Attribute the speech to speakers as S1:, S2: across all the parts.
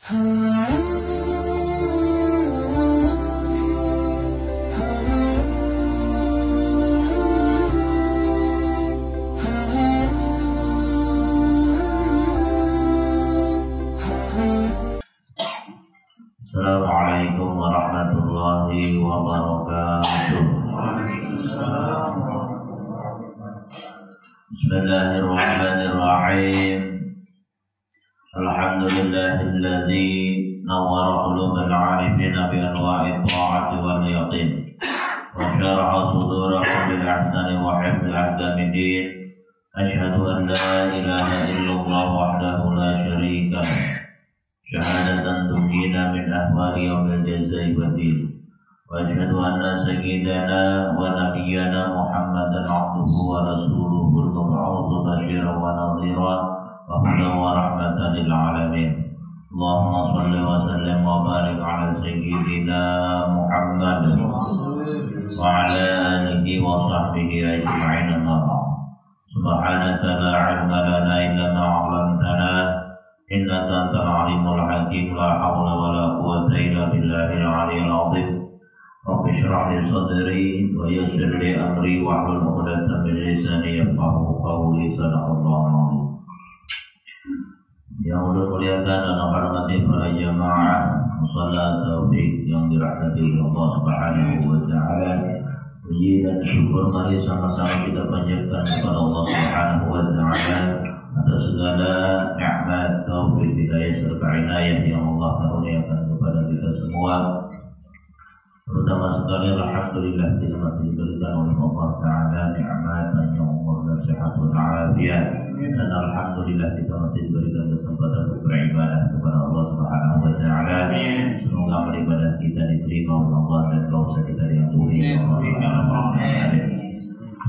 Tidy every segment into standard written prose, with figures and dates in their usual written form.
S1: Assalamualaikum warahmatullahi wabarakatuh. Bismillahirrahmanirrahim. Alhamdulillahilladzi nawwara qulubal 'arifina bi anwa'it ta'ati wal yaqin wa syara'a sudurahum bil ihsani wa hifdzil ahkamid. Asyhadu an la ilaha illallah wahdahu la syarika lah. Syahadatan tunjina min ahwali yaumil jazai wadin. Wa asyhadu anna sayyidana wa nabiyyana Muhammadan abduhu wa rasuluhu al-mab'uts basyiran wa nadhiran wa hudan wa rahmatan lil alamin. Allahumma shalli wa sallim wa barik ala sayyidina Muhammad wa ala alihi wa sahbihi ajma'in. Subhanaka la 'ilma lana illa ma 'allamtana innaka antal alimul hakim. La haula wala quwwata illa billahil aliyyil azim. Rabbi shrah li sadri wa yassir li amri wahlul 'uqdatam min lisani yafqahu qawli. Sadaqallahu. Yang muliakan dan hormati para jamaah musalla taufik yang dirahmati Allah Subhanahu wa taala. Puji dan syukur mari sama-sama kita panjatkan kepada Allah Subhanahu wa taala atas segala nikmat, taufik, hidayah serta inayah yang Allah karuniakan kepada kita semua. Terutama sekali alhamdulillah kita masih diberikan oleh Allah Ta'ala nikmat panjang umur dan sehat walafiat, dan alhamdulillah kita masih diberikan kesempatan untuk beribadah kepada Allah Subhanahu wa taala. Semoga beribadah kita diterima oleh Allah dan dosa kita diampuni oleh Allah.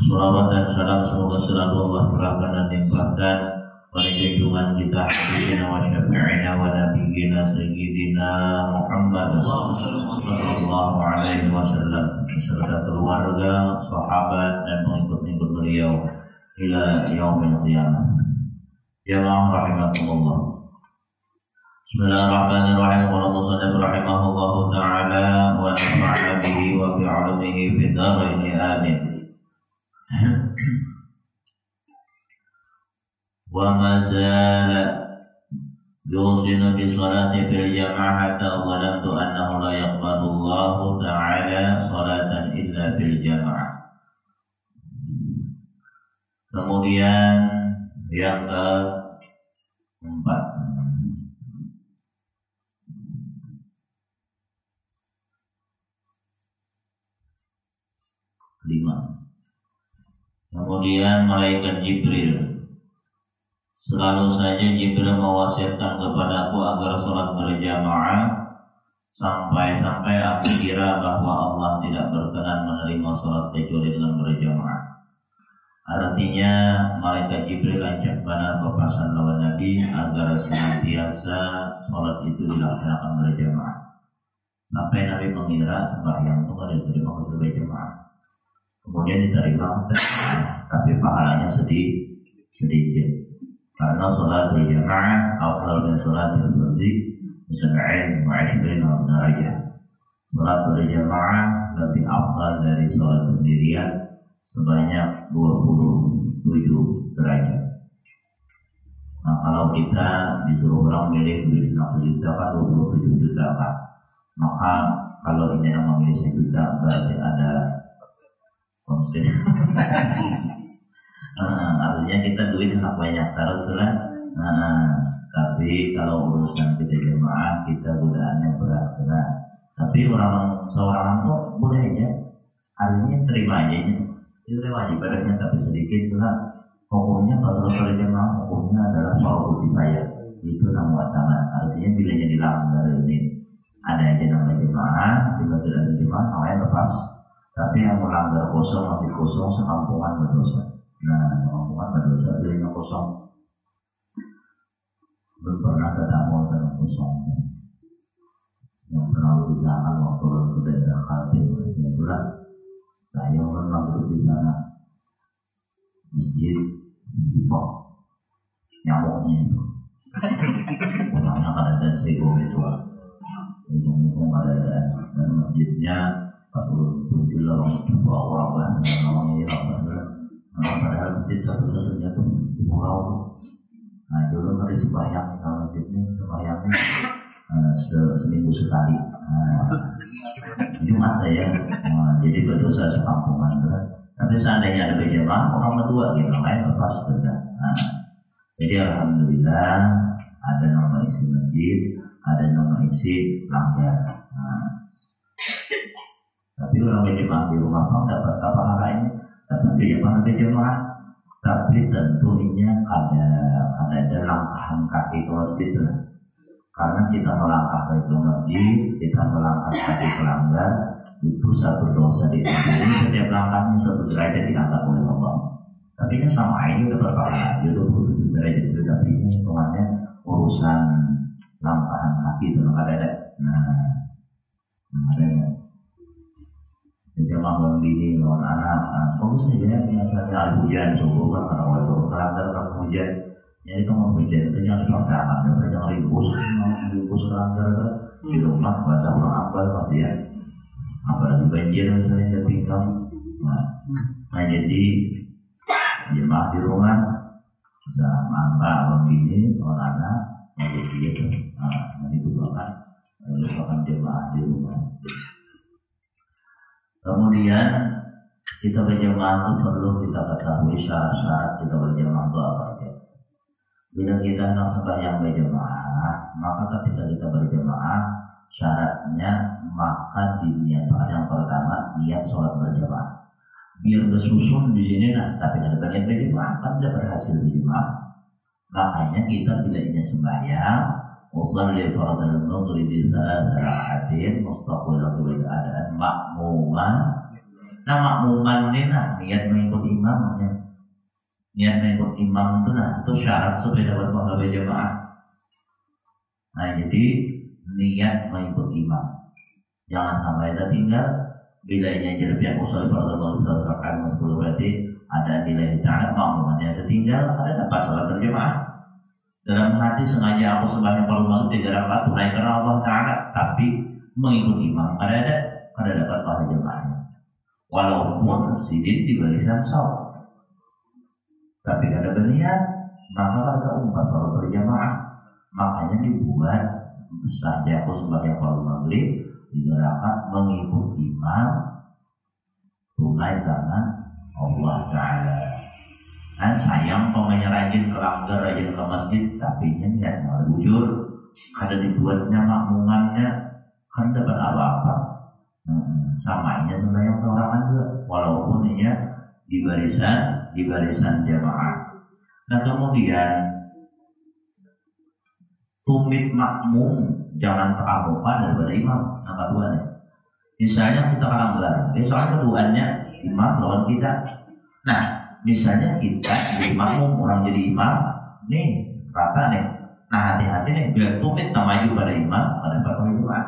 S1: Salawat dan salam semoga selalu Allah curahkan dan limpahkan pada junjungan kita Sayyidina wa syafi'ina wa nabiyyina Sayyidina Muhammad sallallahu alaihi wasallam beserta keluarga, sahabat dan pengikut-pengikut beliau ila yaumil qiyamah. Jamaah rahimakumullah. Bismillahirrahmanirrahim. Qala musannif rahimahullahu ta'ala wa nafa'ana bihi wa bi 'ulumihi fid dharain amin. Wa mazala yusinu bi salati fil jama'ah hatta dhanantu annahu la yaqbalu Allahu ta'ala salatan illa fil jama'ah. Kemudian yang keempat, kemudian malaikat Jibril. Selalu saja Jibril mewasiatkan kepadaku agar sholat berjamaah sampai-sampai aku kira bahwa Allah tidak berkenan menerima sholat kecuali dengan berjamaah. Artinya malaikat Jibril lancap benar pepasan lawan Nabi agar senantiasa sholat itu dilaksanakan berjamaah. Sampai Nabi mengira sembahyang itu tidak diterima berjamaah. Kemudian diterima, tapi pahalanya sedikit. Karena sholat berjamaah afdal min sholat al-fardhi bisab'in wa 'ishrin darajah. Sholat berjamaah lebih afdal dari sholat sendirian sebanyak 27 derajat. Nah, kalau kita disuruh orang milih duit 1 juta kan 27 juta kan. Maka kalau ini yang memilih 1 juta berarti ada konsep. Artinya kita duit enak banyak terus lah. Tapi kalau urusan kita jemaah kita godaannya berat. Tapi seorang tuh boleh aja, artinya terima aja, terima aja ibadahnya tapi sedikit lah. Hukumnya kalau jemaah hukumnya adalah fardu kifayah, itu nama utama. Artinya bila jadi dilanggar ini ada aja nama jemaah, jika sudah jemaah namanya lepas. Tapi yang melanggar kosong masih kosong sekampungan berdosa. Nah, omongan berdosa dirinya kosong. Belum pernah ketemu dengan kosong yang terlalu di sana waktu ke daerah Kaltim biasanya bulan. Saya pernah duduk di sana masjid Depok, nyamuknya itu Pulangnya keadaan sego itu ujung-ujung keadaan dan masjidnya pas berfungsi lorong orang banyak orang Irak padahal masjid satu-satunya tuh di pulau. Nah dulu hari sembahyang kalau masjidnya sembahyangnya seminggu sekali. Jumat ya. Jadi berdosa sekampungan kan. Tapi seandainya ada berjamaah orang berdua gitu, lain lepas sudah. Jadi alhamdulillah ada nama isi masjid, ada nama isi langgar. Tapi orang berjamaah di rumah kan dapat apa lainnya, dapat berjamaah. Tapi tentunya ada langkahan kaki ke masjid lah. Karena kita melangkah ke masjid, kita melangkah kaki ke langgar, itu satu dosa di dunia. Setiap langkahnya satu derajat diangkat oleh Allah. Tapi kan sama aja udah berpahala, itu derajat itu tapi hitungannya urusan langkahan kaki itu ada. Adanya. Jamaah orang bini, lawan anak, fokus saja biasanya ada hujan subuh kan kalau itu langgar kan hujan. Jadi kamu hujan itu jangan dipaksakan, jangan ribus langgar kan di rumah bahasa orang apa pasti ya. Apalagi banjir misalnya tinggal. Nah jadi jemaah di rumah sama orang bini, orang anak, harus gitu. Nah dibutuhkan jemaah di rumah. Kemudian kita berjamaah itu perlu kita ketahui syarat-syarat kita berjamaah itu apa aja. Bila kita hendak sembahyang berjamaah, maka ketika kita berjamaah syaratnya maka diniatkan yang pertama niat sholat berjamaah. Biar bersusun di sini tapi ada bagian berjamaah kan tidak berhasil berjamaah. Makanya kita bila ingin sembahyang usolli fardal maghribi thalath rak'atin mustaqbilan qiblat makmuman. Nah makmuman ini niat mengikut imamnya. Niat mengikut imam itu syarat supaya dapat pahala berjamaah. Nah jadi niat mengikut imam. Jangan sampai tertinggal. Bila ini jadi pihak usolli fardal maghribi thalath rak'atin mustaqbilan berarti ada nilai ta'ala makmumannya tertinggal ada dapat salat berjamaah. Dalam hati sengaja aku sembahyang kalau maghrib 3 rakaat tunai karena Allah Ta'ala, tapi mengikut imam ada dapat pahala jamaahnya. Walaupun sidin di barisan saf, tapi ada berniat maka ada umpah salat berjamaah. Makanya dibuat saja aku sembahyang kalau maghrib 3 rakaat mengikut imam tunai karena Allah Ta'ala. Kan sayang pemainnya rajin ke langgar, rajin ke masjid, tapi niat malah bujur. Ada dibuatnya makmumannya, kan dapat apa-apa. Samanya sembahyang seorangan juga, walaupun ia di barisan jamaah. Nah kemudian tumit makmum jangan teramukan daripada imam. Yang kedua nih, misalnya kita ke langgar, soalnya keduanya imam lawan kita. Nah misalnya kita jadi makmum, orang jadi imam, nih rata nih. Nah hati-hati nih, bila tumit sama maju pada imam, pada pahala jamaah.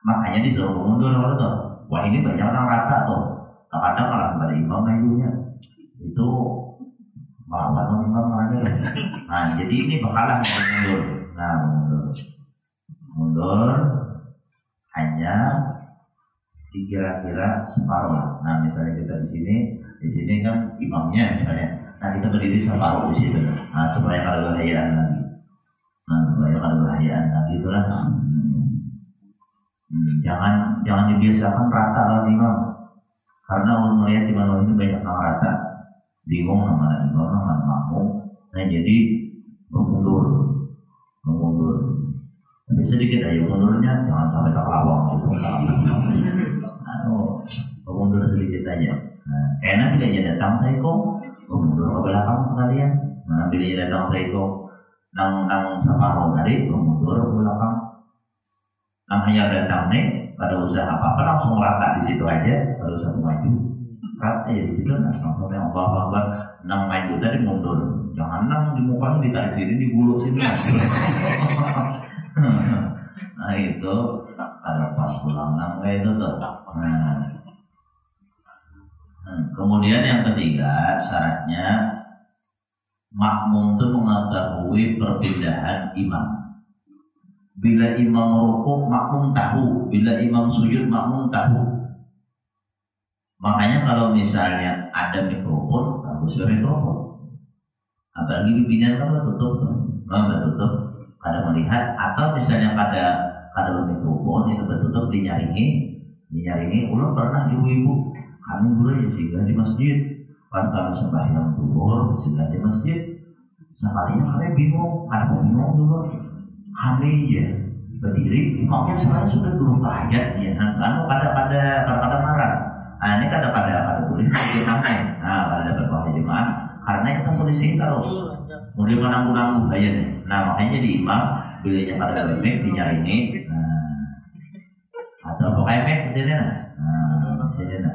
S1: Makanya disuruh mundur orang tuh. Wah ini banyak orang rata tuh. Kadang malah pada imam majunya. Itu melawan imam orangnya tuh. Nah jadi ini bakalan mundur. Nah mundur hanya kira-kira separuh. Nah misalnya kita di sini kan imamnya misalnya, nah kita berdiri separuh di situ. Nah supaya kalau bahayaan lagi, itulah. Jangan dibiasakan rata lawan imam, karena ulun melihat di mana itu banyak orang rata, bingung mana imam mana makmum. Nah jadi mengundur. Tapi sedikit aja mundurnya, jangan sampai terlawang gitu. Mengundur sedikit aja. Nah, karena bila dia datang saya kok mundur ke belakang sekalian. Nah, bila dia datang saya kok nang separuh dari mundur ke belakang. Nang hanya datang nih pada usaha apa langsung rata di situ aja, pada usaha maju. Rata ya di situ langsung yang bawah nang maju tadi mundur. Jangan nang di muka ditarik sini di bulu sini. Nah itu ada pas pulang nang itu tuh. Kemudian yang ketiga syaratnya makmum itu mengetahui perpindahan imam. Bila imam rukuk, makmum tahu. Bila imam sujud, makmum tahu. Makanya kalau misalnya ada mikrofon, bagus ya mikrofon. Apalagi pimpinan kan tutup, tutup. Kada melihat atau misalnya kada mikrofon itu tertutup dinyaringi. Ulang pernah ibu-ibu kami dulu ya singgah di masjid. Pas kami sembahyang zuhur singgah di masjid. Sekalinya kami bingung dulu. Kami ya berdiri, imamnya sebenarnya sudah dulu tahiyat ya. Kan kadang marah. Nah ini kadang boleh namanya. Nah pada dapat bahasa jemaah karena kita selisih terus. Mulai menanggung aja nih. Nah makanya di imam bilanya pada mic dinyaringi. Atau pakai mic sini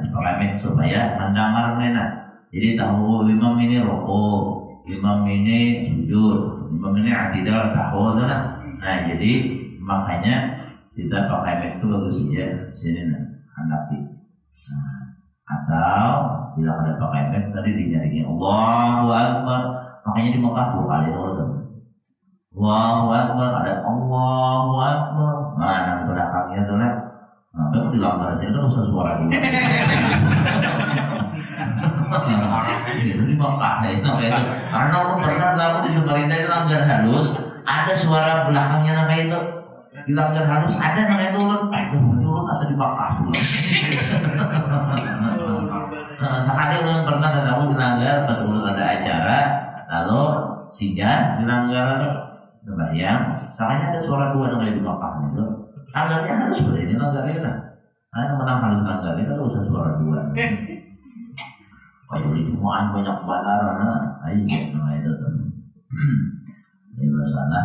S1: pakai mic supaya mendengar nena. Jadi tahu imam ini rukuk, imam ini sujud, imam ini i'tidal tahu lah. Nah jadi makanya kita pakai mic itu bagus ya sini hadapi. Atau bila ada pakai mic tadi dinyaringin Allahu Akbar. Makanya di Mekah 2 kali orang. Allahu Akbar ada Allahu Akbar. Nah belakangnya tuh lah. Nah itu dilanggar sini kan usah suara dua. Itu di Mekah itu kayak itu. Karena orang pernah kamu di Samarinda itu langgar halus. Ada suara belakangnya nama itu dilanggar halus ada nama itu urut asal di Mekah dulu. Sekali orang pernah ketemu dilanggar pas urut ada acara lalu singgah dilanggar kebayang. Makanya ada suara dua nama di Mekah itu. Langgarnya harus seperti ini langgarnya kan. Karena menang halus langgar itu kan usah suara dua. Kayak di Jumaan banyak bandara, ayo nama itu tuh. Ini masalah,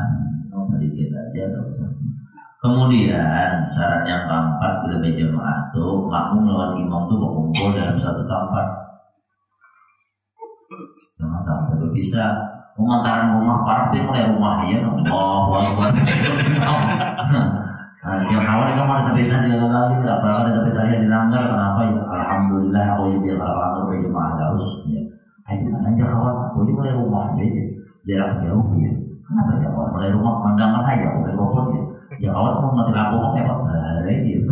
S1: sedikit aja usah. Kemudian syarat yang keempat bila berjamaah itu makmum lawan imam itu berkumpul dalam satu tempat. Jangan sampai bisa pemataran rumah parkir mulai rumah ya, buat. Yang awal kan mau ditepisan di lagi, apakah ada tadi dilanggar? Kenapa ya? Alhamdulillah aku jadi kalau berjamaah harus. Ayo mana aja kawan, aku ini mulai rumah aja, jarak jauh ya. Kenapa ya kawan mulai rumah pandangan aja, mulai rokok ya. Ya kawan mau mati lampu kok ya pak, gitu.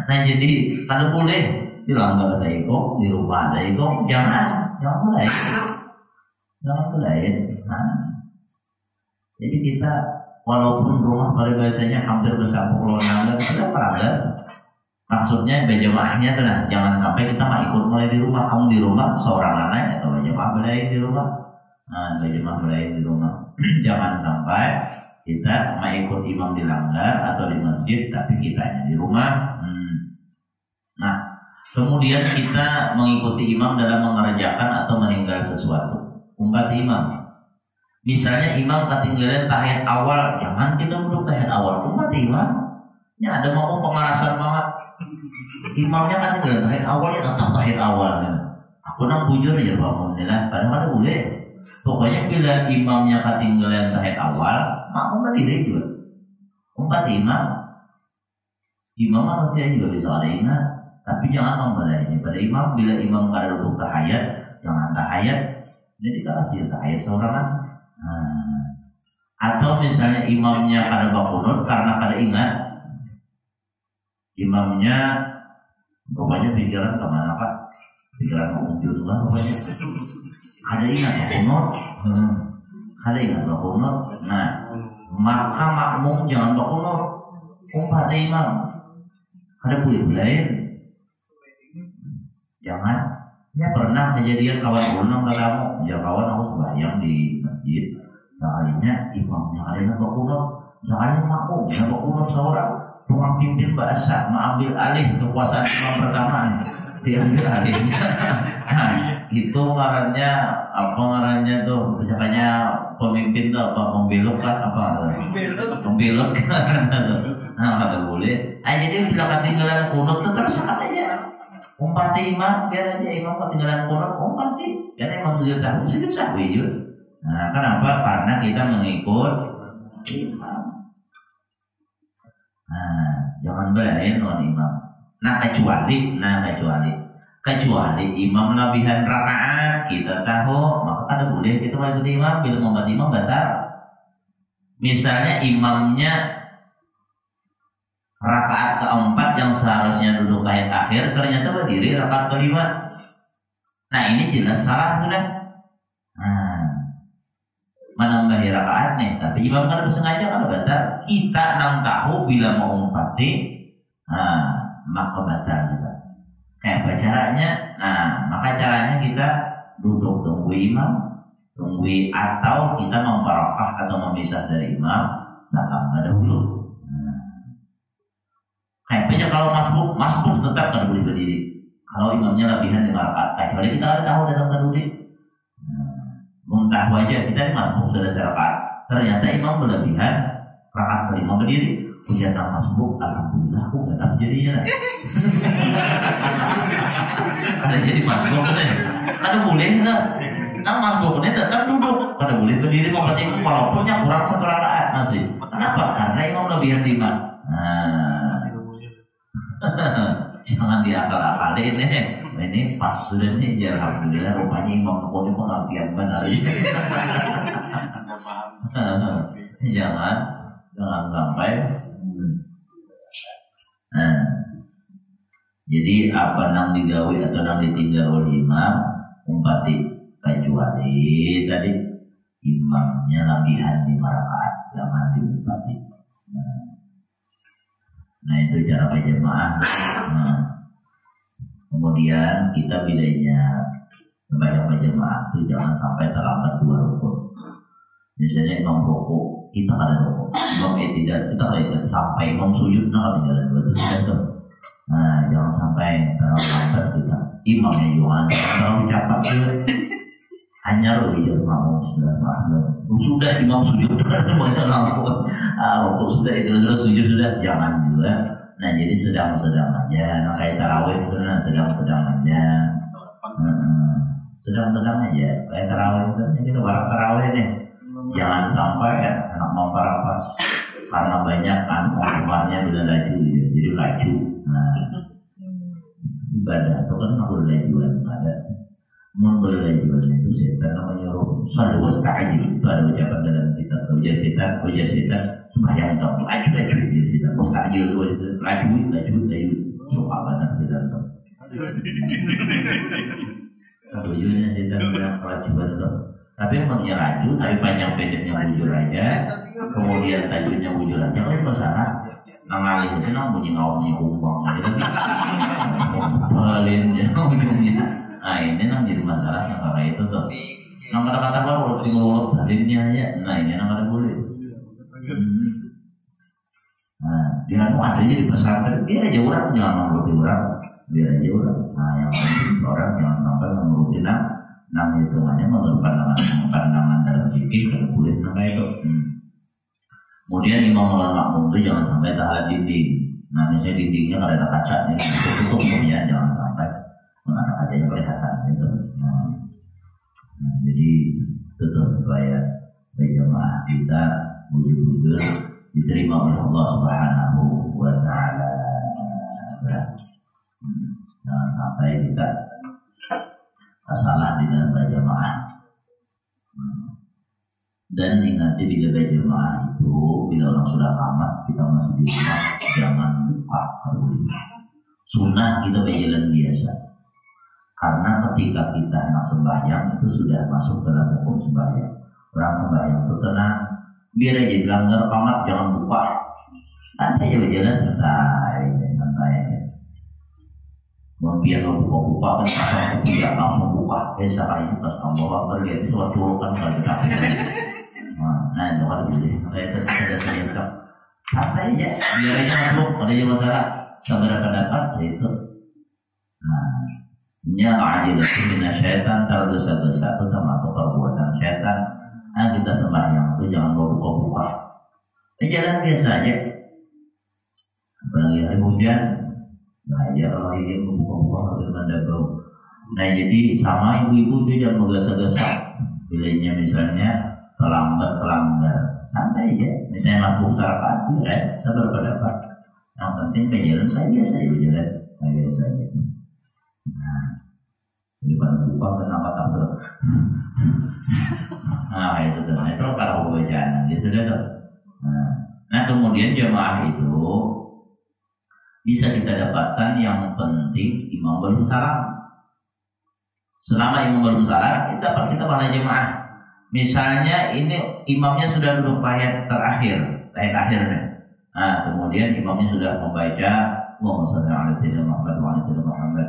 S1: Nah jadi kalau boleh dilanggar saya kok di rumah saya kok jangan mulai. Nah, jadi kita walaupun rumah pada biasanya hampir bersambung langgar, kita pelanggar. Maksudnya berjamaahnya tuh nah, jangan sampai kita nggak ikut mulai di rumah. Kamu di rumah seorang anak atau berjamaah mulai di rumah. Nah, berjamaah mulai di rumah. Jangan sampai kita mau ikut imam di langgar atau di masjid, tapi kita hanya di rumah. Nah, kemudian kita mengikuti imam dalam mengerjakan atau meninggal sesuatu. Umpati imam. Misalnya imam ketinggalan tahiyat awal, jangan kita duduk tahiyat awal. Umpati imam. Ya ada ngomong pemanasan banget. Imamnya ketinggalan tahiyat awal, ya tetap tahiyat awal. Aku nang bujur ya bangun lah. Padahal boleh. Pokoknya bila imamnya ketinggalan tahiyat awal, makmum berdiri juga. Umpati imam. Imam manusia juga bisa ada ingat, tapi jangan membelainya. Pada imam, bila imam kada duduk tahiyat, jangan tahiyat. Jadi kasih tahiyat seorang. Atau misalnya imamnya kada bakunut karena kada ingat, imamnya rupanya pikiran kemana pak? Pikiran mau muncul lah rupanya. Kada ingat bakunut. Nah, maka makmum jangan bakunut. Umpatnya imam kada boleh belain. Jangan. Ya pernah kejadian kawan ulun ketemu, ya kawan aku sembahyang di masjid. Sekalinya imamnya ada yang bakunut, sekalinya makmum yang bakunut seorang tukang pimpin bahasa mengambil alih kekuasaan imam pertama, diambil alih. Nah, itu ngarannya tuh, misalnya pemimpin tuh apa membelok kan apa? Membelok. Nah kada boleh. Jadi bila ketinggalan kunut tetap sekalinya. Umpati imam, biar aja imam ketinggalan kunut, umpati. Karena imam sujud sahwi juga. Nah, kenapa? Karena kita mengikut imam. Nah, jangan belain non imam. Nah kecuali Kecuali imam lebihan rakaat kita tahu, maka ada boleh kita mengikuti imam bila membantu imam batal. Misalnya imamnya rakaat keempat yang seharusnya duduk ayat akhir ternyata berdiri rakaat kelima. Nah ini jelas salah sudah. Menambahi rakaat nih, tapi imam kan bersengaja kalau batal. Kita nang tahu bila mau umpati, maka batal juga. Kayak apa caranya? Maka caranya kita duduk tunggu imam, tunggu atau kita memparokah atau memisah dari imam salam dahulu. Kayaknya kalau masbuk tetap kan boleh berdiri. Kalau imamnya lebihan 5 rakaat, kecuali kita ada tahu datang berdiri. Tahu aja kita masbuk sudah serakaat, ternyata imam berlebihan rakaat kelima berdiri. Ujian masbuk, alhamdulillah aku datang jadinya. Kada jadi masbuk nih, kada boleh lah. Nang masbuk ini tetap duduk, kada boleh berdiri mau ketika walaupunnya kurang 1 rakaat masih. Kenapa? Karena imam lebihan 5. Jangan diakal-akalin ini pas sudah nih ya alhamdulillah rupanya imam aku ini pengertian benar. Jangan sampai. Jadi apa nang digawe atau nang ditinggal oleh imam umpati, kecuali tadi imamnya lebihan 5 rakaat jangan diumpati. Nah itu cara berjamaah. Kemudian kita bedanya membaca berjamaah itu jangan sampai terlambat 2 rukun. Misalnya imam rukuk kita kada rukuk, imam tidak kita kada sampai imam sujud nak tinggalan 2 itu. Jangan sampai terlambat kita. Imamnya juga terlalu cepat juga. Hanya lebih jauh makmum sudah imam sujud langsung sudah itu sujud sudah jangan juga. Nah jadi sedang-sedang aja. Nah kayak tarawih itu sedang-sedang aja. Sedang-sedang aja. Kayak tarawih itu jadi orang tarawih nih. Jangan sampai anak memperapa karena banyak umatnya bila laju jadi laju. Nah ibadah itu kan nggak boleh lajuan ada. Membelajarnya itu setan namanya roh. Soal wasta'ajil itu ada ucapan dalam kitab ujar setan sembahyang kamu laju ujar setan wasta'ajil itu laju soal benar setan tujuannya setan bilang laju benar tapi emangnya laju tapi panjang pendeknya bujur aja kemudian tajuknya bujur aja kan masalah nangalih itu nang bunyi ngawangnya umpang tapi balinnya ujungnya. Nah ini nang jadi masalah yang karena itu tuh. Nang kata-kata baru di mulut balinnya ya. Nah ini nang kada boleh. Nah dia tuh ada jadi pesantren biar aja orang jangan menuruti orang, biar aja orang. Nah yang penting seorang jangan sampai menuruti nang hitungannya menurut pandangan dalam fikih kada boleh nang itu. Kemudian imam melawan makmum itu jangan sampai tahan dinding. Nah misalnya dindingnya kada ada kaca, tutup ya jangan sampai. Ada aja yang kelihatan itu. Jadi tetap supaya berjamaah kita bujur-bujur diterima oleh Allah Subhanahu wa Ta'ala. Jangan sampai kita salah di dalam berjamaah. Dan ingat bila berjamaah itu bila orang sudah tamat kita masih di rumah jangan lupa sunnah kita berjalan biasa. Karena ketika kita hendak sembahyang itu sudah masuk dalam hukum sembahyang. Orang sembahyang itu tenang, biar aja dilanggar kamar jangan buka. Santai aja berjalan santai. Biar buka kan pasang tidak langsung buka. Salah itu pas Allah berlihat suatu kan kalau kita. Nah itu kan gitu. Kayak ada saja santai aja. Biar aja masuk. Ada aja masalah. Segera pendapat itu. Ya ajilatu minasyaitan tergesa-gesa itu termasuk perbuatan setan. Nah kita sembahyang itu jangan buka-buka. Jalan biasa aja. Apalagi hari hujan, nah ya kalau ingin buka-buka harus mendagau. Nah jadi sama ibu-ibu itu jangan bergesa-gesa. Bilanya misalnya terlambat, santai aja. Misalnya mabuk sarapan, ya sabar pendapat. Yang penting ke jalan saya biasa aja jalan, biasa aja. Di depan buka kenapa takbir? Nah itu tuh, itu para bacaan gitu tuh. Nah kemudian jamaah itu bisa kita dapatkan yang penting imam belum salam. Selama imam belum salam, kita dapat kita pada jamaah. Misalnya ini imamnya sudah duduk tahiyat terakhir, tahiyat akhirnya. Nah kemudian imamnya sudah membaca Allahumma shalli ala sayyidina Muhammad wa ala sayyidina Muhammad.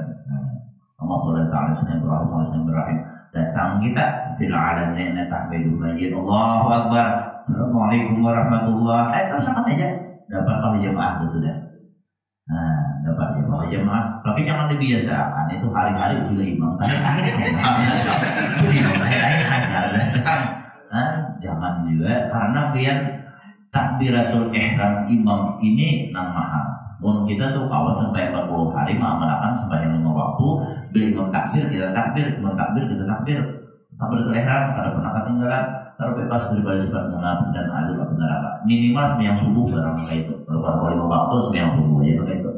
S1: Allahumma shalli ala sayyidina Ibrahim wa ala sayyidina Ibrahim. Datang kita fil alamin tahmidu majid Allahu akbar. Assalamualaikum warahmatullahi. Terus sama aja dapat pada jamaah itu sudah. Nah, dapat jamaah. Tapi jangan dibiasakan itu hari-hari sudah imam. Jangan juga karena biar takbiratul ihram imam ini mahal. Mun kita tuh kalau sampai 40 hari mengamalkan sembahyang 5 waktu, beli imam takbir kita takbir, imam takbir kita takbir. Takbiratul ihram kada pernah ketinggalan, terbebas dari sifat munafik dan azab neraka. Minimal sembahyang subuh barang kayak itu. Kalau 5 waktu sembahyang subuh aja kayak itu.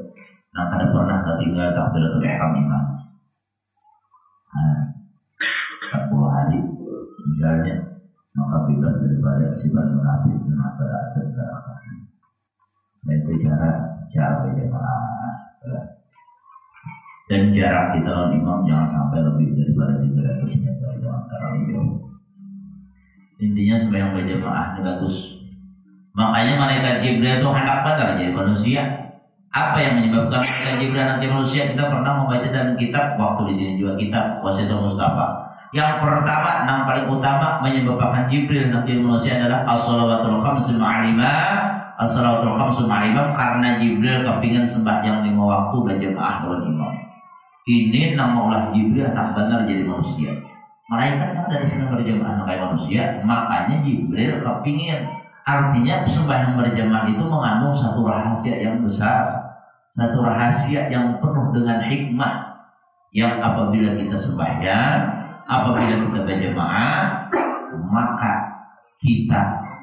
S1: Nah, kada pernah ketinggal takbiratul ihram imam. Nah, 40 hari misalnya maka bebas daripada sifat munafik dan azab neraka. Dan itu cara berjamaah. Dan jarak kita lawan imam jangan sampai lebih daripada 300 meter antara jauh. Intinya sembahyang berjamaah ini bagus. Makanya malaikat Jibril itu hendak benar jadi manusia. Apa yang menyebabkan malaikat Jibril nanti manusia? Kita pernah membaca dalam kitab, waktu di sini juga kitab Wasiatul Mustafa. Yang pertama, yang paling utama menyebabkan Jibril nanti manusia adalah as-shalawatul khamsu ma'al-imam. As-shalawatul khamsu ma'al-imam karena Jibril kepingin sembahyang 5 waktu berjamaah dengan imam. Ini nama Allah Jibril tak benar jadi manusia. Malaikat kan dari sini berjamaah kayak manusia, makanya Jibril kepingin. Artinya sembahyang berjamaah itu mengandung satu rahasia yang besar, satu rahasia yang penuh dengan hikmah. Yang apabila kita sembahyang, apabila kita berjamaah, maka kita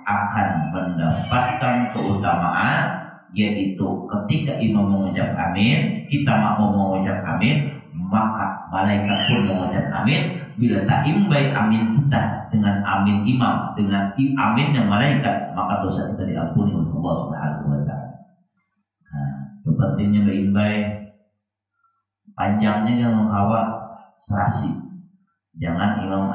S1: akan mendapatkan keutamaan, yaitu ketika imam mengucap amin, kita mau mengucap amin, maka malaikat pun mengucap amin. Bila tak imbai amin kita dengan amin imam, dengan amin yang malaikat, maka dosa kita diampuni oleh Allah Subhanahu wa taala. Nah, pentingnya berimbai, panjangnya yang mengawal serasi. Jangan imam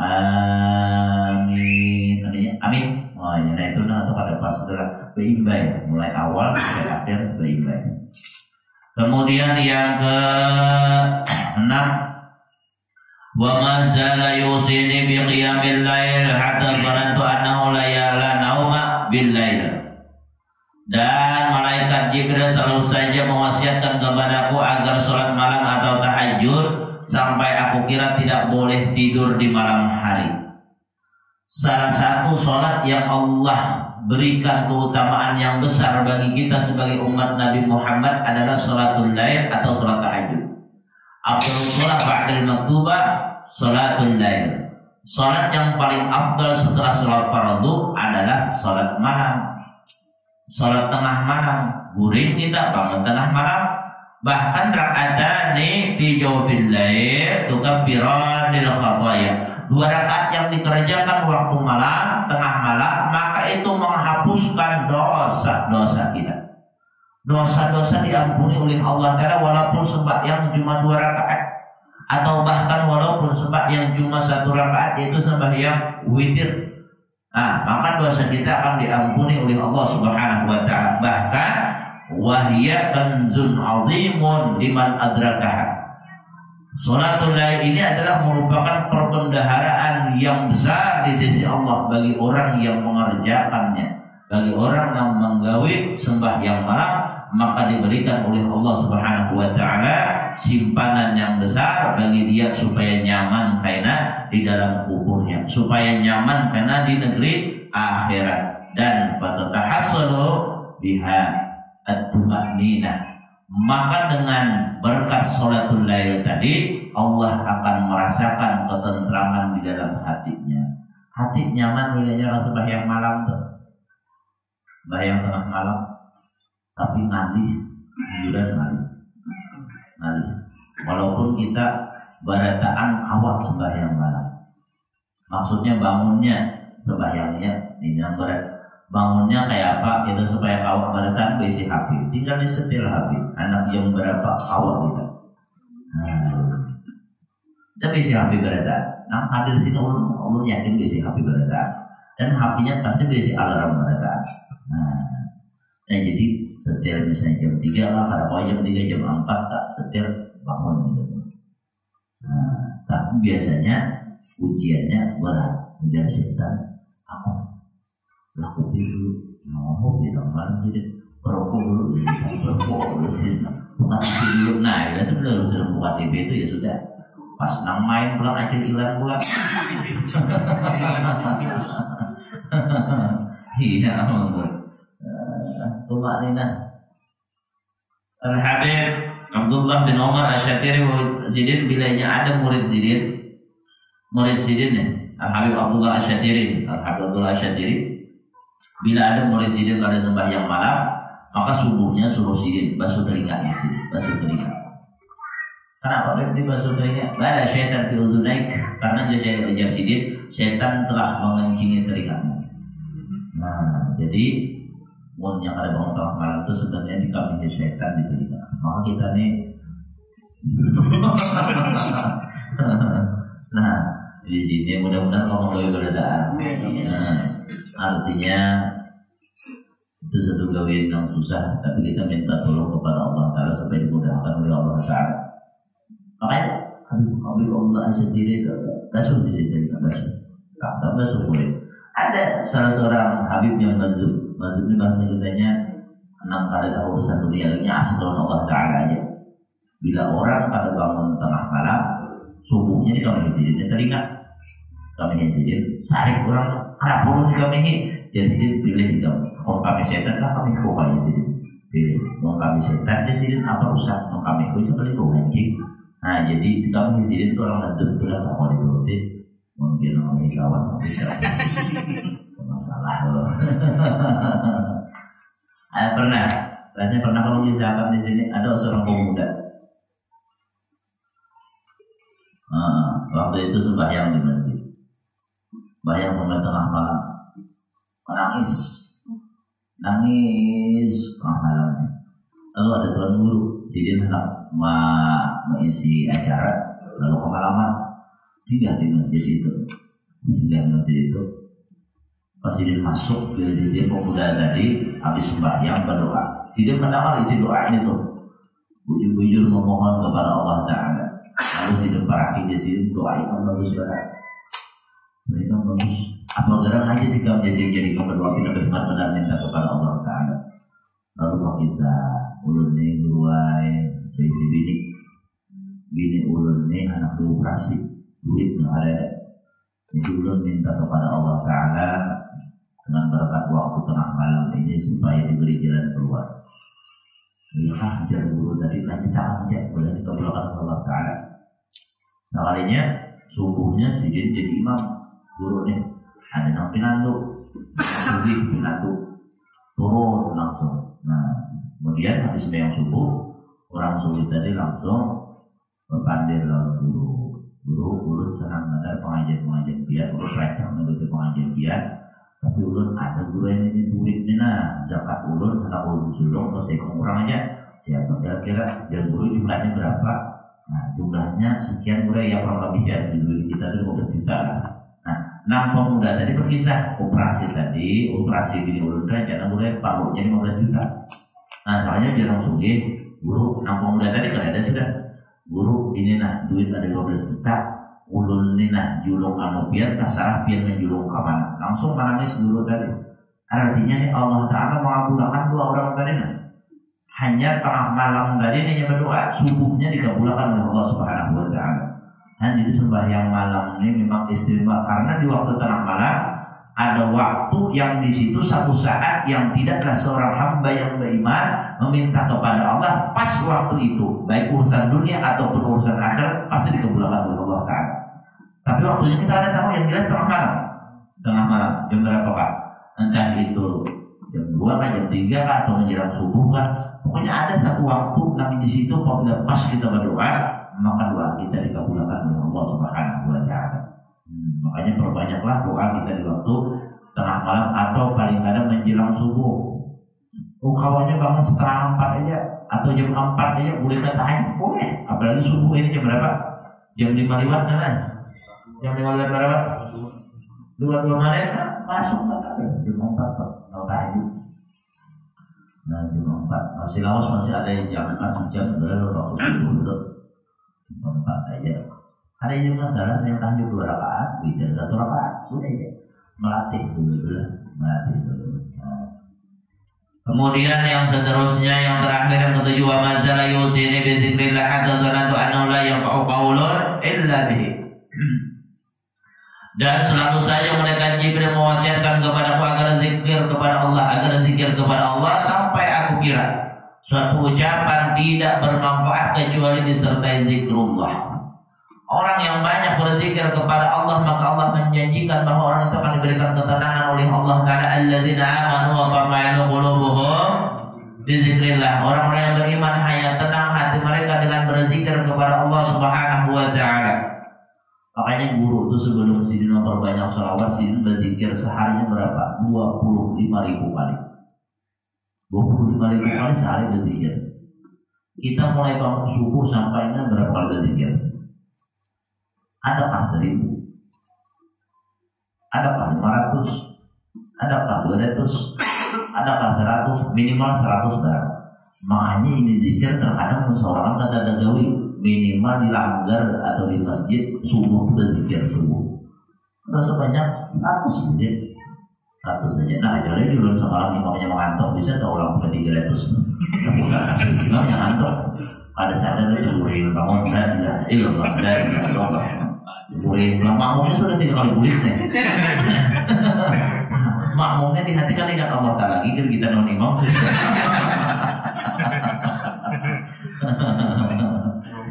S1: amin, amin. Oh ya, nah itu atau pada pas adalah berimbai, mulai awal sampai akhir berimbai. Kemudian yang ke-6, wa ma zala yusini bi qiyamil lail hatta dhanantu annahu la ya'la nauma bil lail. Dan malaikat Jibril selalu saja mewasiatkan kepadaku agar sholat malam atau tahajud sampai aku kira tidak boleh tidur di malam hari. Salah satu sholat yang Allah berikan keutamaan yang besar bagi kita sebagai umat Nabi Muhammad adalah sholatul lail atau sholat tahajud. Afdalus sholat ba'dal maktubah sholatul lail. Sholat yang paling afdal setelah sholat fardu adalah sholat malam, sholat tengah malam. Guring kita bangun tengah malam. Bahkan rak'atani fi jawfil lail tukaffiranil khataya. 2 rakaat yang dikerjakan waktu malam, tengah malam, maka itu menghapuskan dosa-dosa kita. Dosa-dosa diampuni oleh Allah Ta'ala walaupun sembahyang cuma 2 rakaat, atau bahkan walaupun sembahyang cuma 1 rakaat, yaitu sembahyang witir. Nah, maka dosa kita akan diampuni oleh Allah Subhanahu wa taala. Bahkan wahya kanzun 'azimun liman adrakaha. Sholatul lail ini adalah merupakan perbendaharaan yang besar di sisi Allah bagi orang yang mengerjakannya. Bagi orang yang menggawi sembahyang malam, maka diberikan oleh Allah Subhanahu wa taala simpanan yang besar bagi dia supaya nyaman karena di dalam kuburnya, supaya nyaman karena di negeri akhirat, dan fatatahassalu biha at-tuma'ninah. Maka dengan berkat sholatul lail tadi, Allah akan merasakan ketentraman di dalam hatinya. Hati nyaman bilanya sembahyang malam tuh. Sembahyang tengah malam tapi ngalih, hiburan ngalih. Walaupun kita barataan kawat sembahyang malam. Maksudnya bangunnya sembahyangnya ini yang berat. Bangunnya kayak apa? Itu supaya kawat barataan berisi HP. Tinggal disetel HP. Anak jam berapa kawat kita. Kita berisi HP barataan. Nah, hadir sini ulun yakin berisi HP barataan. Dan HP-nya pasti berisi alarm barataan. Nah, jadi setel misalnya jam 3 lah, kalau jam 3 jam 4 tak setel bangun gitu. Tapi biasanya ujiannya berat, ujian setan. Aku laku dulu, mau bilang malam jadi perokok dulu, bukan TV dulu. Nah, kita sebelum buka TV itu ya sudah. Pas nang main pulang aja hilang pula. Iya, tumanina. Al-Habib Abdullah bin Umar Asy-Syatiri Zidin bilanya ada murid Zidin nih. Al-Habib Abdullah Asy-Syatiri, bila ada murid Zidin pada sembahyang malam, maka subuhnya suruh Zidin basuh telinganya basuh telinga. Kenapa dibasuh telinga? Bala syaitan fi udhunaik, karena dia ajar Zidin, syaitan telah mengencingi telingamu. Nah, jadi yang ada bangun tengah malam itu sebenarnya dikambing syaitan di telinga. Maka kita nih nah, di sini mudah-mudahan ngomong lebih beradaan. Artinya itu satu gawean yang susah, tapi kita minta tolong kepada Allah Taala supaya dimudahkan oleh Allah Taala. Makanya Allah sendiri basuh di sini, basuh boleh. Ada salah seorang Habib yang Mazhub ini bahasa kitanya 6 kali tahu urusan dunia ini asal Allah Ta'ala aja. Bila orang pada bangun tengah malam, subuhnya di kami sidin, teringat kami sidin, sarik orang kerapun di kami, jadi pilih di kami. Mau kami setan lah kami kau kali sidin, pilih. Mau kami setan di sidin apa rusak? Mau kami kau itu kali kau anjing. Nah jadi di kami sidin itu orang Mazhub itu lah mau diturutin. Mungkin orang kawan bisa masalah loh. Pernah kalau misalkan di sini ada seorang pemuda. Waktu itu sembahyang di masjid, sembahyang sampai tengah malam, nangis tengah malam. Lalu ada tuan guru, sidin hendak mengisi acara, lalu kemalaman. Singgah di masjid itu. Pas Sidin masuk, bila di sini pemuda tadi habis sembahyang berdoa. Sidin mendengar isi doanya itu, bujur-bujur memohon kepada Allah Taala. Lalu Sidin parakin di sini doa yang bagus banget. Mereka bagus. Apa gerak aja jika menjadi jadi berdoa kita benar-benar minta kepada Allah Taala. Lalu kisah ulun nih luai dari si bini ulun nih anak dioperasi. Duit yang ada, jadi ulun minta kepada Allah Ta'ala dengan berkat waktu tengah malam ini supaya diberi jalan keluar. Lihat jalan dulu tadi lanjut aja, boleh dikabulkan Allah Ta'ala. Nah kalinya subuhnya Sidin jadi imam guru nih, ada yang pinandu, turun langsung. Nah kemudian habis sembahyang subuh, orang subuh tadi langsung berpandir lalu guru ulun senang dengar pengajian biar urus rajin mengikuti pengajian biar, tapi ulun ada guru yang ini duit nih nah zakat ulun hendak ulun sulung terus kurang aja siapa kira-kira dan guru jumlahnya berapa? Nah jumlahnya sekian guru yang kurang lebih ya di duit kita itu 15 juta. Nah 6 pemuda tadi berkisah operasi bini ulun rencana guru yang paruhnya 15 juta. Nah soalnya jarang sugih guru 6 pemuda tadi kan ada sudah. Guru ini nah duit ada 12 juta, ulun ini nah julung anu biar kasarah biar menjulung ke mana, langsung menangis guru tadi. Artinya nih Allah Ta'ala mengabulkan dua orang tadi nah. Hanya tengah malam tadi nih berdoa, subuhnya dikabulkan oleh Allah Subhanahu Wa Ta'ala. Nah jadi sembahyang malam ini memang istimewa karena di waktu tengah malam ada waktu yang di situ satu saat yang tidaklah seorang hamba yang beriman meminta kepada Allah pas waktu itu, baik urusan dunia ataupun urusan akhir pasti dikabulkan oleh Allah Ta'ala. Tapi waktunya kita ada tahu yang jelas tengah malam jam berapa Pak? Entah itu jam 2 kah, jam 3 kah, atau menjelang subuh kah, pokoknya ada satu waktu yang di situ apabila pas kita berdoa maka doa kita dikabulkan oleh Allah Subhanahu wa taala. Makanya perbanyaklah doa kita di waktu tengah malam atau paling kadang menjelang subuh. Kawannya bangun setengah 4 aja atau jam 4 aja boleh tahajud, boleh. Apalagi subuh ini jam berapa? Jam 5 lewat kan? Jam 5 lewat berapa? 2 menit masuk jam 4 mau tahajud. Nah jam 4 masih lawas, masih ada yang kasih jam berapa waktu subuh dulu. Jam 4 aja. Ada yang masalah yang tahajud 2 rakaat, tidak 1 rakaat, sudah ya. Melatih dulu. Kemudian yang seterusnya, yang terakhir, yang ketujuh, wa mazala yusini bi dzikrillah hatta dhanantu annahu la yanfa'u qaulun illa bihi. Dan selalu saja malaikat Jibril mewasiatkan kepadaku agar zikir kepada Allah, sampai aku kira suatu ucapan tidak bermanfaat kecuali disertai zikrullah. Orang yang banyak berzikir kepada Allah, maka Allah menjanjikan bahwa orang itu akan diberikan ketenangan oleh Allah Ta'ala. Alladzina amanu wa tatma'innu qulubuhum bi dzikrillah. Orang-orang yang beriman hanya tenang hati mereka dengan berzikir kepada Allah Subhanahu wa taala. Makanya guru itu sebelum sini memperbanyak sholawat, sini berzikir seharinya berapa? 25.000 kali. 25.000 kali sehari berzikir. Kita mulai bangun subuh sampainya berapa kali berzikir? Adakah 1.000? Adakah 500? Adakah 200? Adakah 100? Minimal 100 barang. Makanya ini zikir terkadang seorang kata Dagawi minimal dilanggar atau di masjid subuh berzikir subuh. Tidak sebanyak 100 saja. 100 saja. Nah, jadi di bulan semalam imamnya mengantuk, bisa tak orang ke 300? Bukan kasus imamnya ngantuk. Ada sadar itu boleh bangun dan ilah dari Allah. Boleh bilang makmumnya sudah 3 kali bulis nih. Makmumnya di hati kan ingat Allah Ta'ala lagi kita non imam.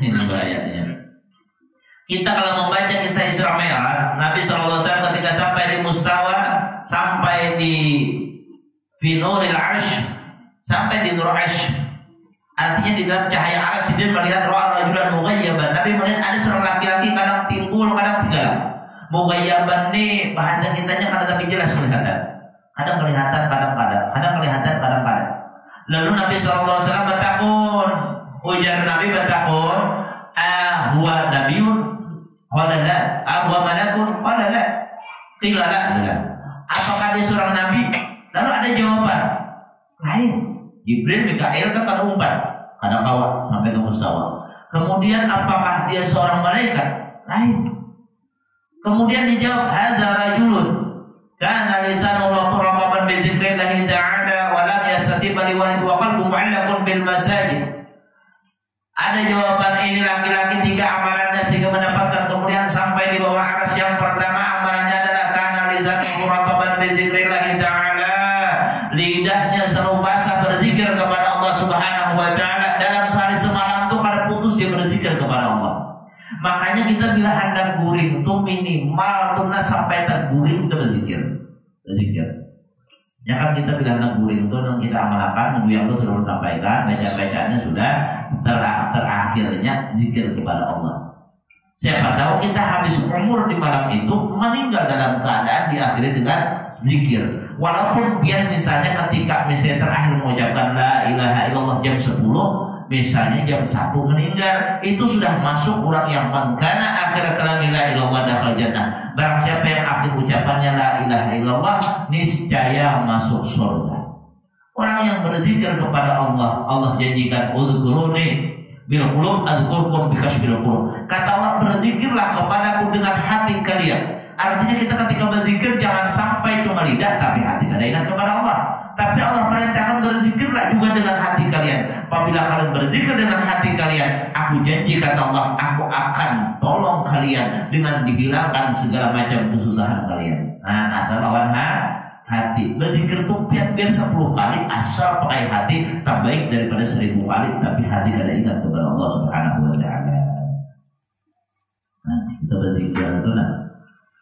S1: Ini bahayanya. Kita kalau membaca kisah Isra Mi'raj, Nabi SAW ketika sampai di Mustawa, sampai di Finuril Arsh, sampai di Nur Arsh, artinya di dalam cahaya arsy dia melihat rajulan mughayyaban. Nabi melihat ada seorang laki-laki kadang timbul, kadang tinggal. Mughayyaban nih bahasa kitanya kadang tapi jelas kelihatan. Kadang kelihatan, kadang kelihatan, kadang. Lalu Nabi SAW bertakun, ujar Nabi bertakun, huwa nabiyun? Qala la. Huwa malakun? Qala la. Qila la. Apakah dia seorang nabi? Lalu ada jawaban lain. Jibril, Mikail kan pada umpan, kadang bawa sampai ke Mustawa. Kemudian apakah dia seorang malaikat? Lain. Kemudian dijawab, hadza rajulun kana lisanuhu raqaban bi dzikrillah ta'ala wa lam yastati bali walid wa qalbu mu'allaqun bil masajid. Ada jawaban, ini laki-laki 3 amalannya sehingga mendapatkan kemudian sampai di bawah arsy. Yang pertama amalannya adalah kana lisanuhu raqaban bi dzikrillah ta'ala, lidahnya selalu basah berzikir kepada Allah Subhanahu wa taala. Dalam sehari semalam tuh kada putus dia berzikir kepada Allah. Makanya kita bila hendak guring tuh minimal tuh sampai tak guring kita berzikir. Ya kan kita bila hendak guring tuh yang kita amalkan minggu yang sudah sampaikan, bacaannya sudah terakhirnya zikir kepada Allah. Siapa tahu kita habis umur di malam itu meninggal dalam keadaan diakhiri dengan zikir. Walaupun biar misalnya ketika misalnya terakhir mengucapkan la ilaha illallah jam 10, misalnya jam 1 meninggal, itu sudah masuk orang yang mengkana akhir kalam la ilaha illallah dakhal jannah. Barang siapa yang akhir ucapannya la ilaha illallah niscaya masuk surga. Orang yang berzikir kepada Allah, Allah janjikan uzkuruni bil qulub adzkurkum bi kasbil qulub. Kata Allah, berzikirlah kepadaku dengan hati kalian. Artinya kita ketika berzikir jangan sampai cuma lidah tapi hati kita ingat kepada Allah. Tapi Allah perintahkan berzikirlah juga dengan hati kalian. Apabila kalian berzikir dengan hati kalian, aku janji kata Allah, aku akan tolong kalian dengan dihilangkan segala macam kesusahan kalian. Nah, asal lawan hati. Berzikir itu biar 10 kali asal pakai hati tak baik daripada 1000 kali tapi hati kada ingat kepada Allah Subhanahu wa taala. Nah, kita berzikir itu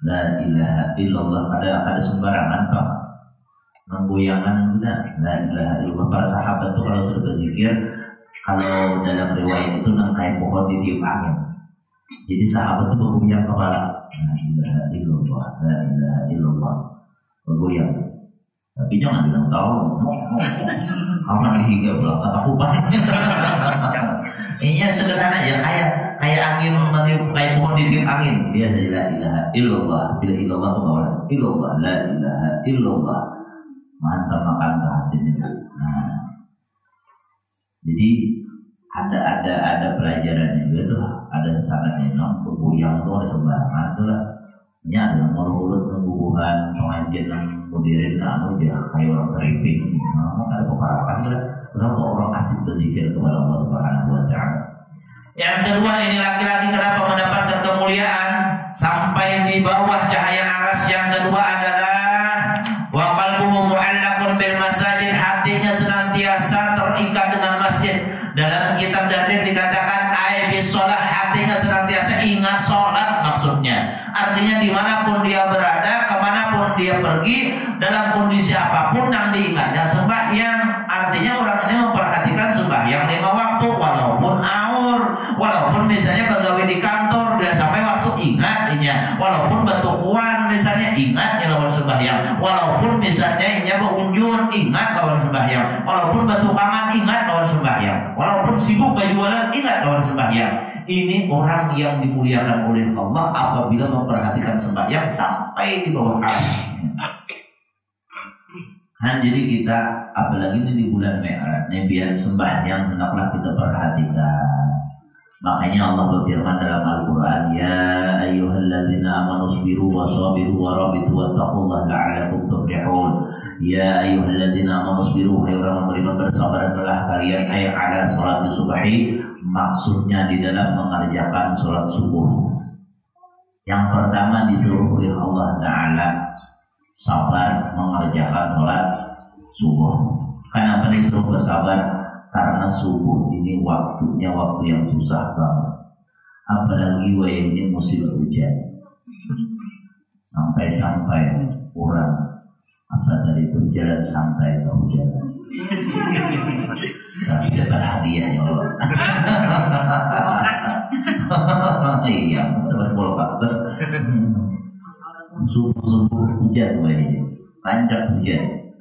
S1: la ilaha illallah kada sembarangan Pak. Menggoyangan enggak. La ilaha illallah. Para sahabat itu kalau sudah berzikir Kalau dalam riwayat itu kayak pohon ditiup angin. Jadi sahabat itu bergoyang kepala. La ilaha illallah, la ilaha illallah. Bergoyang. Tapi jangan bilang tahu. Karena dihingga pulang kata kubah. Ini sederhana ya, kayak angin meniup, kayak pohon ditiup angin. Dia la ilaha illallah. Bila illallah itu bawah. Illallah, la ilaha illallah. Mantap makan ke hatinya. Nah, jadi ada pelajaran juga tuh, ada sangatnya non bergoyang tuh, ada sembarangan tuh lah. Ini ada mulut pembubuhan pengajian modern anu dia kayak orang tripping. Nah, ada peparakan tuh, berapa orang asik berzikir kepada Allah Subhanahu Wa Taala. Yang kedua, ini laki-laki kenapa mendapatkan kemuliaan sampai di bawah cahaya aras. Yang kedua adalah wa qalbuhu mu'allaqun bil masajid, hatinya senantiasa terikat dengan masjid. Dalam kitab Dardir dikatakan bis sholat, hatinya senantiasa ingat sholat maksudnya. Artinya dimanapun dia berada, kemanapun dia pergi, dalam kondisi apapun yang diingatnya sembahyang. Artinya orang ini memperhatikan sembahyang 5 waktu, walaupun aur, walaupun misalnya pegawai di kantor, bila sampai waktu ingatnya, walaupun batukuan misalnya ingatnya lawan sembahyang, walaupun misalnya inya berkunjung ingat lawan sembahyang, walaupun batukangan ingat lawan sembahyang, walaupun sibuk berjualan ingat lawan sembahyang. Ini orang yang dimuliakan oleh Allah apabila memperhatikan sembahyang sampai di bawah aras. Nah, jadi kita apalagi ini di bulan Mi'raj, biar sembahyang hendaklah kita perhatikan. Makanya Allah berfirman dalam Al-Quran, ya ayyuhalladzina amanu sabiru wa sabiru wa rabitu wattaqullaha la'allakum tuflihun. Ya ayyuhalladzina amanu sabiru, hai orang beriman bersabarlah kalian ala salat subuhi, maksudnya di dalam mengerjakan salat subuh. Yang pertama disuruh oleh Allah Ta'ala sabar mengerjakan salat subuh. Kenapa disuruh bersabar? Karena subuh ini waktunya waktu yang susah banget. Apalagi ini musim hujan. Sampai-sampai orang apa tadi itu jalan santai ke hujan. Tapi dapat hadiah ya Allah. Iya, dapat bolak-balik. Subuh hujan ini, panjang hujan.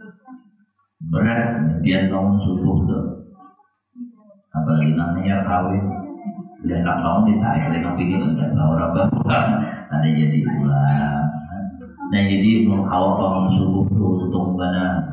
S1: Berat dia bangun subuh tuh. Apalagi namanya kawin, dia nak bangun ditarik lagi begini, enggak tahu orang bukan ada jadi pulang. Nah jadi kalau bangun subuh tuh untuk mana?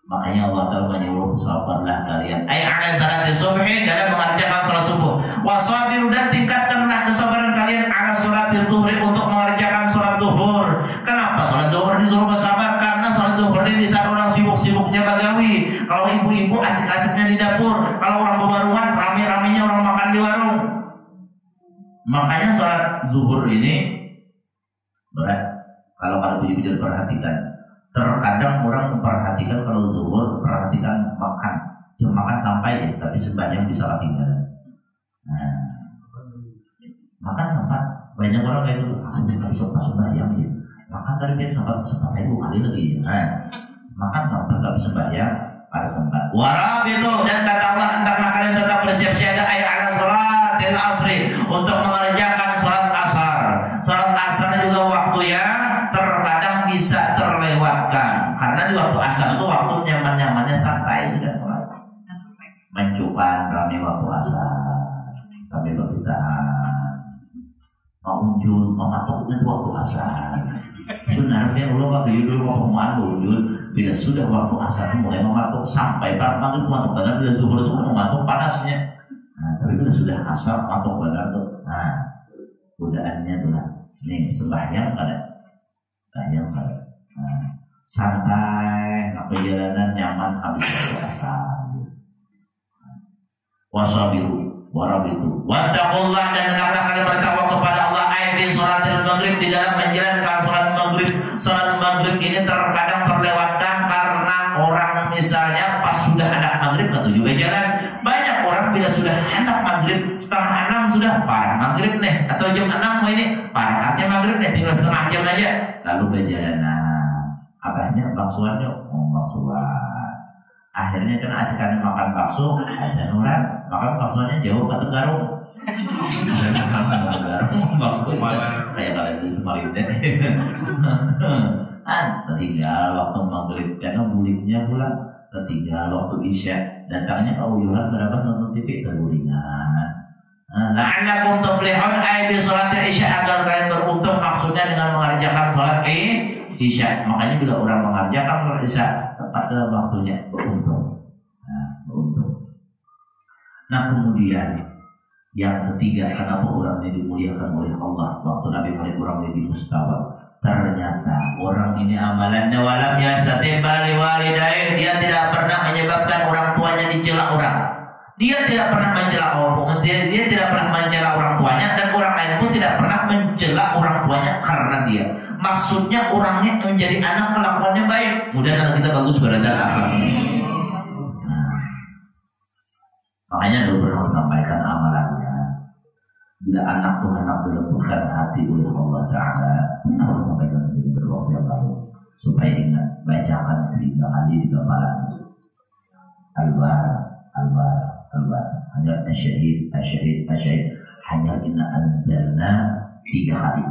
S1: Makanya Allah Ta'ala menyuruh sabarlah kalian. Ala salati subhi, dalam mengerjakan salat subuh. Wasabiru, dan tingkatkanlah kesabaran kalian ala salati zuhri, untuk mengerjakan salat zuhur. Kenapa salat zuhur disuruh bersabar? Karena salat zuhur ini di saat orang sibuk-sibuknya bagawi. Kalau ibu-ibu asik-asiknya di dapur, kalau orang berwarungan rame-ramenya orang makan di warung. Makanya salat zuhur ini berat. Kalau betul-betul perhatikan. Terkadang orang memperhatikan kalau zuhur, perhatikan makan, jam makan sampai ya, tapi sembahyang bisa ketinggalan. Nah, makan sempat, banyak orang kayak itu, bukan sempat sembahyang sih. Makan tadi dia sempat 1000 kali lagi. Nah, makan sampai tapi sembahyang ada sempat. Warab itu, dan kata Allah, hendaklah kalian tetap bersiap siaga ala sholatil asri, untuk mengerjakan sholat asar. Sholat asar juga waktu yang terkadang bisa terlewatkan, karena di waktu asar itu waktu nyaman-nyamannya santai sudah mulai mencupan rame waktu asar sampai perpisahan mau unjul mematuknya itu waktu asar. Benarnya Allah waktu itu mau unjul bila sudah waktu asar mulai mematuk sampai maghrib mematuk, karena bila zuhur itu mematuk panasnya. Nah, tapi bila sudah asar matuk benar tuh. Nah, godaannya tuh lah. Nih sembahyang pada yang santai, perjalanan nyaman habis puasa. Wasabiru, warabitu, wattaqullah, dan hendaklah kalian bertakwa kepada Allah. Fi sholatil maghrib, di dalam menjalankan sholat maghrib. Sholat maghrib ini terkadang terlewatkan karena orang misalnya pas sudah ada maghrib ke 7 jalan. Banyak orang bila sudah hendak maghrib 5:30 sudah parah maghrib nih, atau jam 6 ini parah artinya maghrib nih, tinggal setengah jam aja lalu berjalanan. Abahnya bangsuannya bangsuan, Akhirnya kan asikannya makan bakso, ada orang makan baksonya jauh ke Tegarong. Bakso kayak kalian di Samarinda. Tertinggal waktu maghrib karena buliknya pula tertinggal waktu isya, datangnya keuyuhan berapa nonton TV tergulingan. La'allakum tuflihun ay bi sholatil isya, agar kalian beruntung, maksudnya dengan mengerjakan sholat isya. Makanya bila orang mengerjakan sholat isya tepat dalam waktunya beruntung. Beruntung. Nah kemudian yang ketiga, kenapa orang ini dimuliakan oleh Allah? Waktu Nabi melihat orang ini di Mustawa, ternyata orang ini amalannya walam yastati bali walidayh, dia tidak pernah menyebabkan orang tuanya dicela orang. Dia tidak pernah mencela orang, dia tidak pernah mencela orang tuanya, dan orang lain pun tidak pernah mencela orang tuanya karena dia. Maksudnya orangnya menjadi anak kelakuannya baik, kemudian anak kita bagus berada akhlaknya. Makanya dulu pernah sampaikan amalannya. Bila anak tuh hendak dilembutkan hati oleh Allah Taala, pernah sampaikan di beberapa yang lalu, supaya ingat bacakan 3 kali di kepala. Al-Bar, hanya asyhid, hanya inna anzalna 3 kali.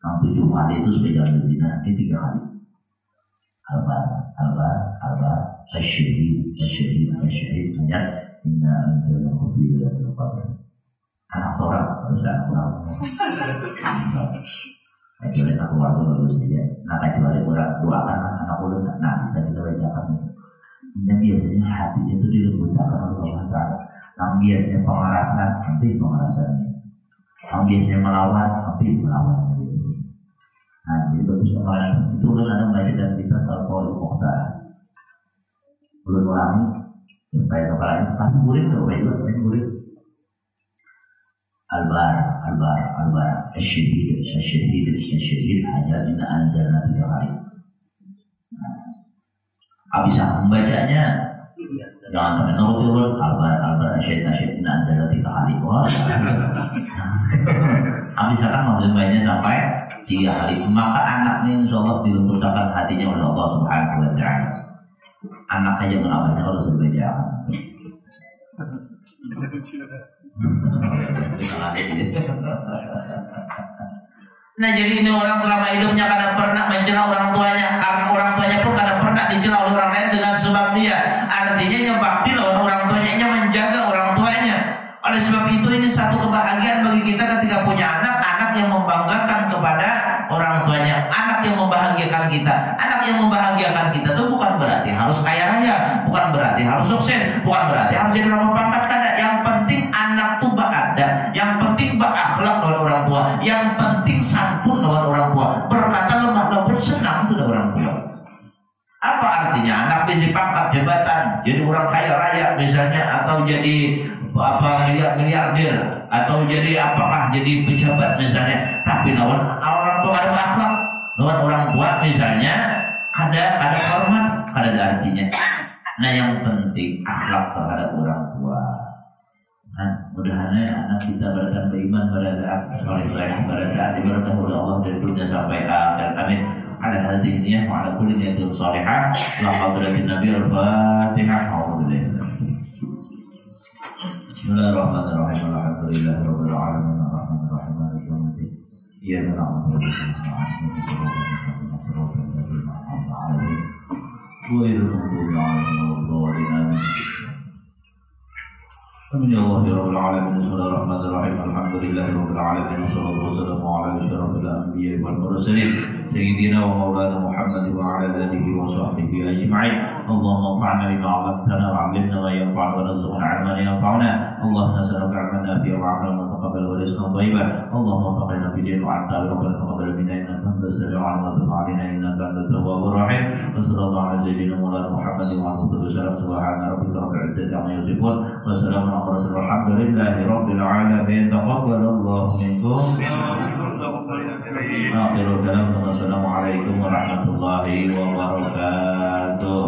S1: Yang 7 kali itu sudah jangan zina, ini 3 kali. Al-Bar, asyhid, hanya inna anzalnahu fi lailatul qadr. Anak seorang harus anak orang. Kecuali anak keluarga bagus saja. Nah kecuali orang doakan anak ulun, nah bisa kita bacakan. Dan biasanya hatinya itu dilembutkan oleh Allah Taala. Yang biasanya pemarasan, nanti pemarasannya. Yang biasanya melawan, nanti melawannya. Nah jadi bagus amalan itu ulun ada baca dan kita Al-Qaul Mukhtar. Ulun ulangi supaya kepalanya tapi murid atau baik murid. Al-Bar, asyhid, hanya inna anzalna 3 kali. Bisa membacanya, jangan sampai nurut Al-Bar, asyhid, inna anzalna 3 kali. Wah, misalkan maksudnya bacanya sampai 3 kali, maka anaknya insyaallah dilembutkan hatinya oleh Allah Subhanahu wa Ta'ala. Anak aja mengamalnya kalau sudah baca. Nah jadi ini orang selama hidupnya kadang pernah mencela orang tuanya, karena orang tuanya pun kadang pernah dicela oleh orang lain dengan sebab dia. Artinya yang bakti lawan orang tuanya, menjaga orang tuanya. Oleh sebab itu ini satu kebahagiaan bagi kita ketika punya anak yang membanggakan kepada orang tuanya, anak yang membahagiakan kita. Anak yang membahagiakan kita itu bukan berarti harus kaya raya, bukan berarti harus sukses, bukan berarti harus jadi orang berpangkat kada. Yang penting anak tuh beradab, yang penting berakhlak lawan orang tua, yang penting santun lawan orang tua, berkata lemah lembut, senang sudah orang tua. Apa artinya? Anak bisa pangkat jabatan, jadi orang kaya raya misalnya, atau jadi miliarder, atau jadi apakah jadi pejabat misalnya, tapi lawan orang tua ada akhlak, lawan orang tua misalnya kada hormat, kada ada artinya. Nah yang penting akhlak terhadap orang tua. Nah mudah-mudahan anak kita bertambah iman, berada soleh, berada diberkahi oleh Allah dari dunia sampai akhir. Amin. Ala hadhihi niyyah wa ala kulli niyatin shalihah. La hadratin Nabi al-Fatihah. Bismillahirrahmanirrahim. Alhamdulillahirabbil alamin. Arrahmanirrahim. Maliki yaumiddin. Iyyaka na'budu wa iyyaka nasta'in. Ghairil maghdubi 'alaihim waladdallin. Amin ya Allah ya Rabbal alamin. Bismillahirrahmanirrahim. Alhamdulillahirabbil alamin. Wassalatu wassalamu ala asyrafil anbiya'i wal mursalin sayyidina wa maulana Muhammad wa ala alihi wa sahbihi ajma'in. Allahumma anfa'na bima 'allamtana wa 'allimna ma yanfa'una wa rzuqna 'ilman yanfa'una. Allahumma nas'aluka 'ilman nafi'an wa 'amalan mutaqabbalan wa rizqan thayyiban. Allahumma faqina fi din wa 'anta rabbana taqabbal minna innaka antas sami'ul 'alim wa tub 'alaina innaka antat tawwabur rahim. Wa sallallahu ala sayyidina maulana Muhammad wa ala alihi wa sahbihi. Subhana rabbika rabbil izzati 'amma yasifun wa salamun ala mursalin walhamdulillahi rabbil alamin. Taqabbalallahu minkum. Akhirul kalam. Wassalamualaikum warahmatullahi wabarakatuh.